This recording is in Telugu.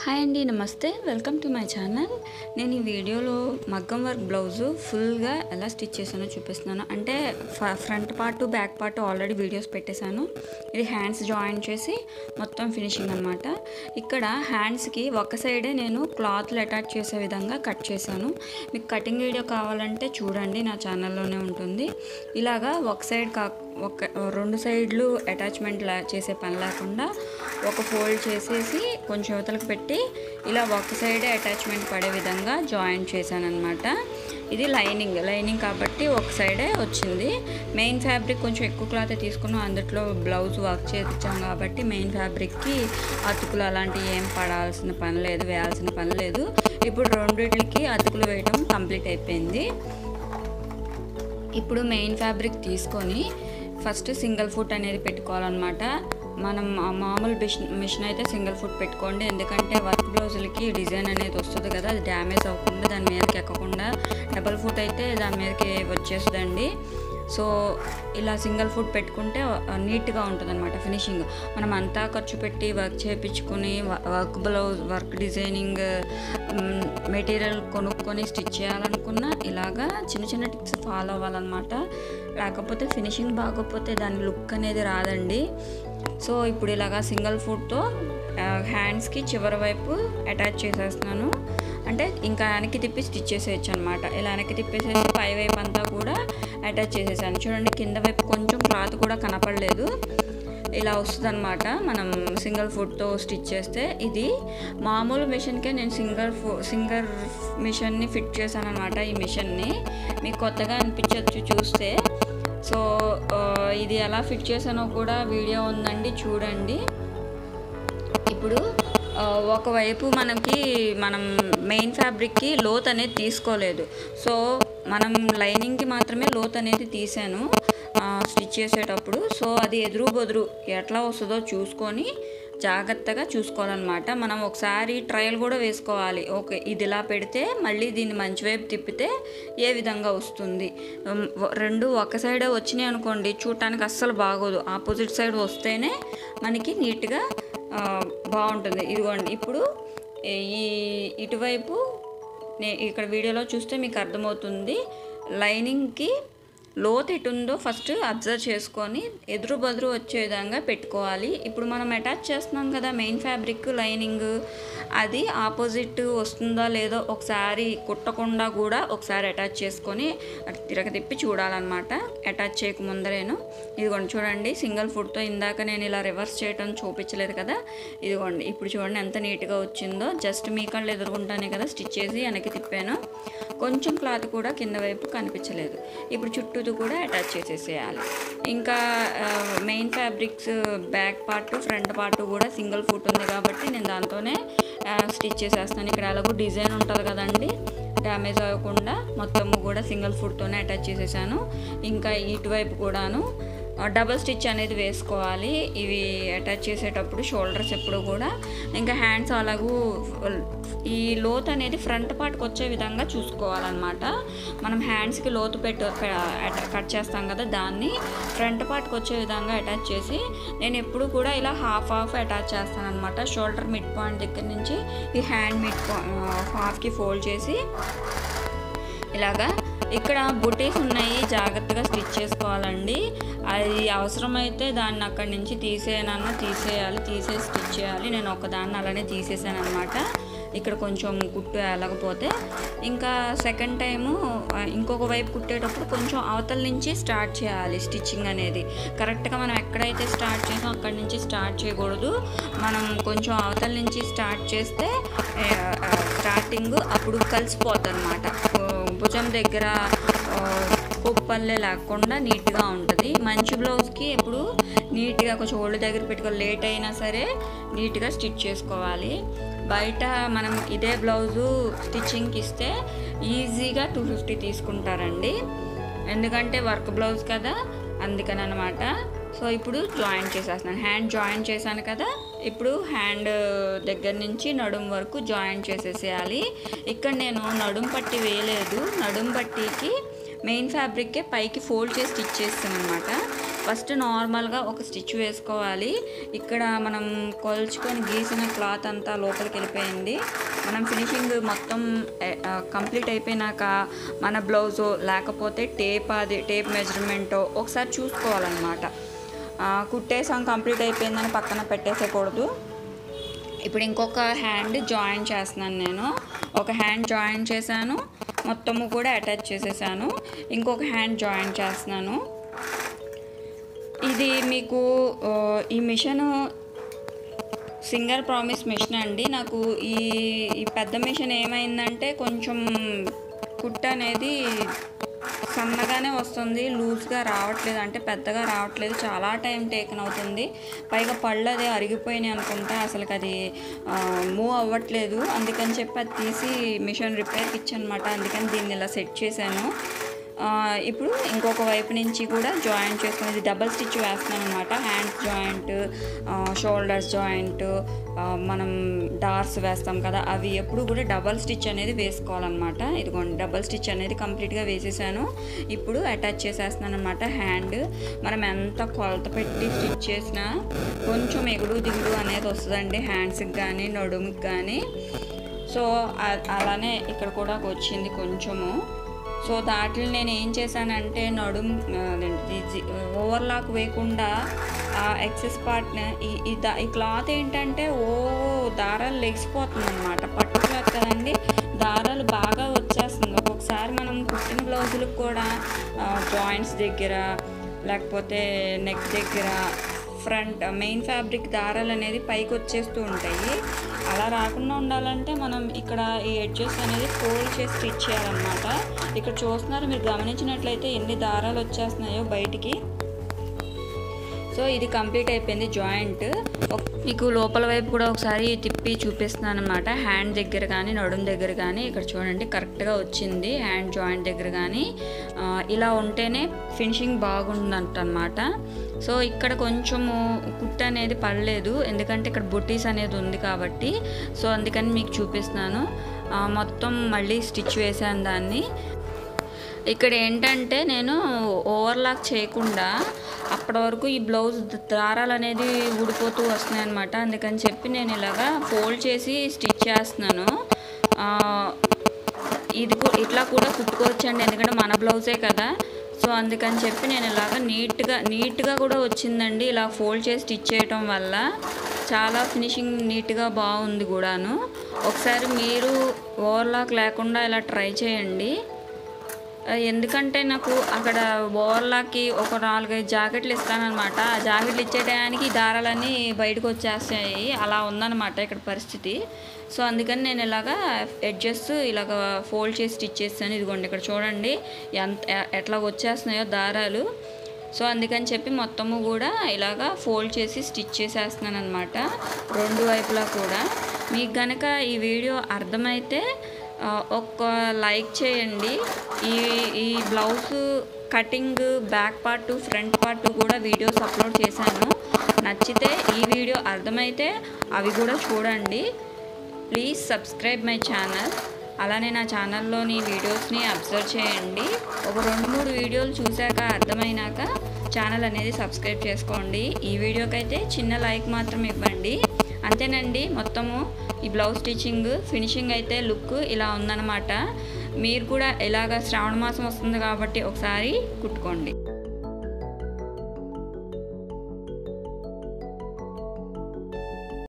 హాయ్ అండి, నమస్తే. Welcome to my channel. నేను ఈ వీడియోలో మగ్గం వర్క్ బ్లౌజు ఫుల్గా ఎలా స్టిచ్ చేశానో చూపిస్తున్నాను. అంటే front part back part already videos పెట్టేశాను. ఇది హ్యాండ్స్ జాయిన్ చేసి మొత్తం ఫినిషింగ్ అనమాట. ఇక్కడ హ్యాండ్స్కి ఒక సైడే నేను క్లాత్లు అటాచ్ చేసే విధంగా కట్ చేశాను. మీకు కటింగ్ వీడియో కావాలంటే చూడండి, నా ఛానల్లోనే ఉంటుంది. ఇలాగా ఒక సైడ్ రెండు సైడ్లు అటాచ్మెంట్ చేసే పని లేకుండా ఒక ఫోల్డ్ చేసేసి కొంచెం యువతలకు పెట్టి ఇలా ఒక సైడే అటాచ్మెంట్ పడే విధంగా జాయిన్ చేశాను అనమాట. ఇది లైనింగ్ కాబట్టి ఒక సైడే వచ్చింది. మెయిన్ ఫ్యాబ్రిక్ కొంచెం ఎక్కువ క్లాత్ తీసుకున్నాం, అందులో బ్లౌజ్ వర్క్ చేయించాం కాబట్టి మెయిన్ ఫ్యాబ్రిక్కి అతుకులు అలాంటివి ఏం పడాల్సిన పని లేదు, వేయాల్సిన పని లేదు. ఇప్పుడు రెండిట్లకి అతుకులు వేయటం కంప్లీట్ అయిపోయింది. ఇప్పుడు మెయిన్ ఫ్యాబ్రిక్ తీసుకొని ఫస్ట్ సింగిల్ ఫుట్ అనేది పెట్టుకోవాలన్నమాట. మనం మామూలు మిషన్ అయితే సింగిల్ ఫుట్ పెట్టుకోండి, ఎందుకంటే వర్క్ బ్లౌజులకి డిజైన్ అనేది వస్తుంది కదా, అది డ్యామేజ్ అవ్వకుండా దాని మీదకి ఎక్కకుండా. డబల్ ఫుట్ అయితే దాని మీదకి వచ్చేస్తుందండి. సో ఇలా సింగిల్ ఫుట్ పెట్టుకుంటే నీట్గా ఉంటుంది అనమాట ఫినిషింగ్. మనం అంతా ఖర్చు పెట్టి వర్క్ చేయించుకొని వర్క్ డిజైనింగ్ మెటీరియల్ కొనుక్కొని స్టిచ్ చేయాలనుకున్నా ఇలాగా చిన్న చిన్న టిప్స్ ఫాలో అవ్వాలన్నమాట. లేకపోతే ఫినిషింగ్ బాగోకపోతే దాని లుక్ అనేది రాదండి. సో ఇప్పుడు ఇలాగా సింగిల్ ఫుట్తో హ్యాండ్స్కి చివరి వైపు అటాచ్ చేసేస్తున్నాను. అంటే ఇంకా వెనక్కి తిప్పి స్టిచ్ చేసేయచ్చు అనమాట. ఇలా వెనక్కి తిప్పేసేసి పై వైపు అంతా కూడా అటాచ్ చేసేసాను. చూడండి, కింద వైపు కొంచెం క్లాత్ కూడా కనపడలేదు. ఇలా వస్తుంది అనమాట మనం సింగిల్ ఫుట్తో స్టిచ్ చేస్తే. ఇది మామూలు మిషన్కే నేను సింగర్ మిషన్ని ఫిట్ చేశాను అనమాట. ఈ మిషన్ని మీకు కొత్తగా అనిపించవచ్చు చూస్తే. సో ఇది ఎలా ఫిట్ చేశానో కూడా వీడియో ఉందండి, చూడండి. ఇప్పుడు ఒకవైపు మనం మెయిన్ ఫ్యాబ్రిక్కి లోత్ అనేది తీసుకోలేదు. సో మనం లైనింగ్కి మాత్రమే లోత్ అనేది తీసాను స్టిచ్ చేసేటప్పుడు. సో అది ఎదురు బొదురు ఎట్లా వస్తుందో చూసుకొని జాగ్రత్తగా చూసుకోవాలన్నమాట. మనం ఒకసారి ట్రయల్ కూడా వేసుకోవాలి. ఓకే, ఇది ఇలా పెడితే మళ్ళీ దీన్ని మంచి వైపు తిప్పితే ఏ విధంగా వస్తుంది. రెండు ఒక సైడే వచ్చినాయి అనుకోండి, చూడటానికి అస్సలు బాగోదు. ఆపోజిట్ సైడ్ వస్తేనే మనకి నీట్గా బాగుంటుంది. ఇదిగోండి, ఇప్పుడు ఇటువైపు ఇక్కడ వీడియోలో చూస్తే మీకు అర్థమవుతుంది. లైనింగ్కి లోత్ ఎటుందో ఫస్ట్ అబ్జర్వ్ చేసుకొని ఎదురు బదురు వచ్చే విధంగా పెట్టుకోవాలి. ఇప్పుడు మనం అటాచ్ చేస్తున్నాం కదా మెయిన్ ఫ్యాబ్రిక్ లైనింగ్, అది ఆపోజిట్ వస్తుందా లేదో ఒకసారి కుట్టకుండా కూడా ఒకసారి అటాచ్ చేసుకొని తిరగ తిప్పి చూడాలన్నమాట, అటాచ్ చేయకముందరేను. ఇదిగోండి చూడండి, సింగిల్ ఫుట్తో ఇందాక నేను ఇలా రివర్స్ చేయడం చూపించలేదు కదా, ఇదిగోండి ఇప్పుడు చూడండి ఎంత నీట్గా వచ్చిందో. జస్ట్ మీ కళ్ళు ఎదురుకుంటానే కదా స్టిచ్ చేసి వెనక్కి తిప్పాను. కొంచెం క్లాత్ కూడా కింద వైపు కనిపించలేదు. ఇప్పుడు చుట్టూ కూడా అటాచ్ చేసేసేయాలి. ఇంకా main fabrics back part front part కూడా సింగిల్ ఫుట్ ఉంది కాబట్టి నేను దాంతోనే స్టిచ్ చేసేస్తాను. ఇక్కడ అలాగూ డిజైన్ ఉంటుంది కదండి, డ్యామేజ్ అవ్వకుండా మొత్తము కూడా సింగిల్ ఫుట్తోనే అటాచ్ చేసేసాను. ఇంకా ఇటువైపు కూడాను డబల్ స్టిచ్ అనేది వేసుకోవాలి ఇవి అటాచ్ చేసేటప్పుడు, షోల్డర్స్ ఎప్పుడు కూడా. ఇంకా హ్యాండ్స్ అలాగూ ఈ లోత్ అనేది ఫ్రంట్ పార్ట్కి వచ్చే విధంగా చూసుకోవాలన్నమాట. మనం హ్యాండ్స్కి లోతు కట్ చేస్తాం కదా, దాన్ని ఫ్రంట్ పార్ట్కి వచ్చే విధంగా అటాచ్ చేసి నేను ఎప్పుడు కూడా ఇలా హాఫ్ అటాచ్ చేస్తాను అనమాట. షోల్డర్ మిడ్ పాయింట్ దగ్గర నుంచి ఈ హ్యాండ్ హాఫ్కి ఫోల్డ్ చేసి ఇలాగా. ఇక్కడ బుటీస్ ఉన్నాయి, జాగ్రత్తగా స్టిచ్ చేసుకోవాలండి. అది అవసరమైతే దాన్ని అక్కడి నుంచి తీసేయాలి, తీసేసి స్టిచ్ చేయాలి. నేను ఒకదాన్ని అలానే తీసేసాను అనమాట. ఇక్కడ కొంచెం కుట్టు వెళ్ళకపోతే ఇంకా సెకండ్ టైము ఇంకొక వైపు కుట్టేటప్పుడు కొంచెం అవతల నుంచి స్టార్ట్ చేయాలి స్టిచ్చింగ్ అనేది. కరెక్ట్గా మనం ఎక్కడైతే స్టార్ట్ చేసామో అక్కడి నుంచి స్టార్ట్ చేయకూడదు. మనం కొంచెం అవతల నుంచి స్టార్ట్ చేస్తే స్టార్టింగ్ అప్పుడు కలిసిపోతుంది అనమాట. భుజం దగ్గర కుప్పల్లే లేకుండా నీట్గా ఉంటుంది. మంచి బ్లౌజ్కి ఎప్పుడు నీట్గా కొంచెం ఒళ్ళు దగ్గర పెట్టుకొని లేట్ అయినా సరే నీట్గా స్టిచ్ చేసుకోవాలి. బయట మనం ఇదే బ్లౌజు స్టిచ్చింగ్కి ఇస్తే ఈజీగా 250 తీసుకుంటారండి, ఎందుకంటే వర్క్ బ్లౌజ్ కదా, అందుకని అనమాట. సో ఇప్పుడు జాయిన్ చేసేస్తున్నాను. హ్యాండ్ జాయిన్ చేశాను కదా, ఇప్పుడు హ్యాండ్ దగ్గర నుంచి నడుం వరకు జాయిన్ చేసేసేయాలి. ఇక్కడ నేను నడుం పట్టి వేయలేదు, నడుం పట్టికి మెయిన్ ఫ్యాబ్రిక్కే పైకి ఫోల్డ్ చేసి స్టిచ్ చేస్తాను అనమాట. ఫస్ట్ నార్మల్గా ఒక స్టిచ్ వేసుకోవాలి. ఇక్కడ మనం కొలుచుకొని గీసిన క్లాత్ అంతా లోపలికి వెళ్ళిపోయింది. మనం ఫినిషింగ్ మొత్తం కంప్లీట్ అయిపోయినాక మన బ్లౌజో లేకపోతే టేప్ మెజర్మెంటో ఒకసారి చూసుకోవాలన్నమాట. కుట్టేసాం కంప్లీట్ అయిపోయిందని పక్కన పెట్టేసేయకూడదు. ఇప్పుడు ఇంకొక హ్యాండ్ జాయిన్ చేస్తున్నాను. నేను ఒక హ్యాండ్ జాయిన్ చేశాను, మొత్తము కూడా అటాచ్ చేసేసాను. ఇంకొక హ్యాండ్ జాయిన్ చేస్తున్నాను. ఇది మీకు ఈ మిషన్ సింగల్ ప్రామిస్ మిషన్ అండి. నాకు ఈ పెద్ద మిషన్ ఏమైందంటే కొంచెం కుట్ట అనేది సన్నగానే వస్తుంది, లూజ్గా రావట్లేదు, అంటే పెద్దగా రావట్లేదు. చాలా టైం టేకన్ అవుతుంది. పైగా పళ్ళు అదే అరిగిపోయినాయి అనుకుంటా, అసలుకి అది మూవ్ అవ్వట్లేదు. అందుకని చెప్పి అది తీసి మిషన్ రిపేర్కి ఇచ్చానమాట. అందుకని దీన్ని ఇలా సెట్ చేశాను. ఇప్పుడు ఇంకొక వైపు నుంచి కూడా జాయింట్ చేసుకుని ఇది డబల్ స్టిచ్ వేస్తున్నాను అనమాట. హ్యాండ్స్ జాయింట్, షోల్డర్స్ జాయింట్, మనం డార్స్ వేస్తాం కదా, అవి ఎప్పుడు కూడా డబల్ స్టిచ్ అనేది వేసుకోవాలన్నమాట. ఇదిగోండి డబల్ స్టిచ్ అనేది కంప్లీట్గా వేసేసాను. ఇప్పుడు అటాచ్ చేసేస్తున్నాను అనమాట. హ్యాండ్ మనం ఎంత కొలత పెట్టి స్టిచ్ చేసినా కొంచెం ఎగుడు దిగుడు అనేది వస్తుందండి హ్యాండ్స్కి కానీ నడుముకి కానీ. సో అలానే ఇక్కడ కూడా వచ్చింది కొంచెము. సో దాంట్లో నేను ఏం చేశానంటే నడుము ఓవర్లాక్ వేయకుండా ఆ ఎక్సెస్ పార్ట్ని ఈ క్లాత్ ఏంటంటే దారాలు లెగిసిపోతుంది అనమాట. పట్టు క్లాత్ కదండి, దారాలు బాగా వచ్చేస్తుంది. ఒక్కొక్కసారి మనం కుట్టిన బ్లౌజులకు కూడా జాయింట్స్ దగ్గర లేకపోతే నెక్ దగ్గర ఫ్రంట్ మెయిన్ ఫ్యాబ్రిక్ దారాలు అనేది పైకి వచ్చేస్తూ ఉంటాయి. అలా రాకుండా ఉండాలంటే మనం ఇక్కడ ఈ ఎడ్జెస్ అనేది ఫోల్డ్ చేసి స్టిచ్ చేయాలన్నమాట. ఇక్కడ చూస్తున్నారు, మీరు గమనించినట్లయితే ఎన్ని దారాలు వచ్చేస్తున్నాయో బయటికి. సో ఇది కంప్లీట్ అయిపోయింది జాయింట్. మీకు లోపల వైపు కూడా ఒకసారి తిప్పి చూపిస్తున్నాను అనమాట. హ్యాండ్ దగ్గర కానీ నడుము దగ్గర కానీ ఇక్కడ చూడండి కరెక్ట్గా వచ్చింది. హ్యాండ్ జాయింట్ దగ్గర కానీ ఇలా ఉంటేనే ఫినిషింగ్ బాగుందంటన్నమాట. సో ఇక్కడ కొంచెము కుట్టు అనేది పడలేదు, ఎందుకంటే ఇక్కడ బుట్టీస్ అనేది ఉంది కాబట్టి. సో అందుకని మీకు చూపిస్తున్నాను. మొత్తం మళ్ళీ స్టిచ్ వేసాను దాన్ని. ఇక్కడ ఏంటంటే నేను ఓవర్లాక్ చేయకుండా అప్పటి వరకు ఈ బ్లౌజ్ దారాలు అనేది ఊడిపోతూ వస్తున్నాయి అనమాట. అందుకని చెప్పి నేను ఇలాగా ఫోల్డ్ చేసి స్టిచ్ చేస్తున్నాను. ఇది ఇట్లా కూడా కుట్టుకోవచ్చండి, ఎందుకంటే మన బ్లౌజే కదా. సో అందుకని చెప్పి నేను ఇలాగ నీట్గా కూడా వచ్చిందండి. ఇలా ఫోల్డ్ చేసి స్టిచ్ చేయటం వల్ల చాలా ఫినిషింగ్ నీట్గా బాగుంది కూడాను. ఒకసారి మీరు ఓవర్లాక్ లేకుండా ఇలా ట్రై చేయండి. ఎందుకంటే నాకు అక్కడ ఓవర్లాక్కి ఒక 4-5 జాకెట్లు ఇస్తానమాట. ఆ జాకెట్లు ఇచ్చే టయానికి దారాలన్నీ బయటకు వచ్చేస్తాయి. అలా ఉందన్నమాట ఇక్కడ పరిస్థితి. సో అందుకని నేను ఇలాగా ఎడ్జెస్ ఇలాగ ఫోల్డ్ చేసి స్టిచ్ చేస్తాను. ఇదిగోండి ఇక్కడ చూడండి ఎట్లా వచ్చేస్తున్నాయో దారాలు. సో అందుకని చెప్పి మొత్తము కూడా ఇలాగా ఫోల్డ్ చేసి స్టిచ్ చేసేస్తున్నాను అనమాట, రెండు వైపులా కూడా. మీకు కనుక ఈ వీడియో అర్థమైతే ఒక లైక్ చేయండి. ఈ blouse cutting back part front part కూడా వీడియోస్ అప్లోడ్ చేశాను. నచ్చితే ఈ వీడియో అర్థమైతే అవి కూడా చూడండి. Please subscribe my channel. అలానే నా ఛానల్లోని వీడియోస్ని అబ్జర్వ్ చేయండి. ఒక 2-3 వీడియోలు చూశాక అర్థమైనాక ఛానల్ అనేది సబ్స్క్రైబ్ చేసుకోండి. ఈ వీడియోకైతే చిన్న లైక్ మాత్రం ఇవ్వండి. అంతేనండి. మొత్తము ఈ బ్లౌజ్ స్టిచ్చింగ్ ఫినిషింగ్ అయితే లుక్ ఇలా ఉందన్నమాట. మీరు కూడా ఇలాగ శ్రావణ మాసం వస్తుంది కాబట్టి ఒకసారి కుట్టుకోండి.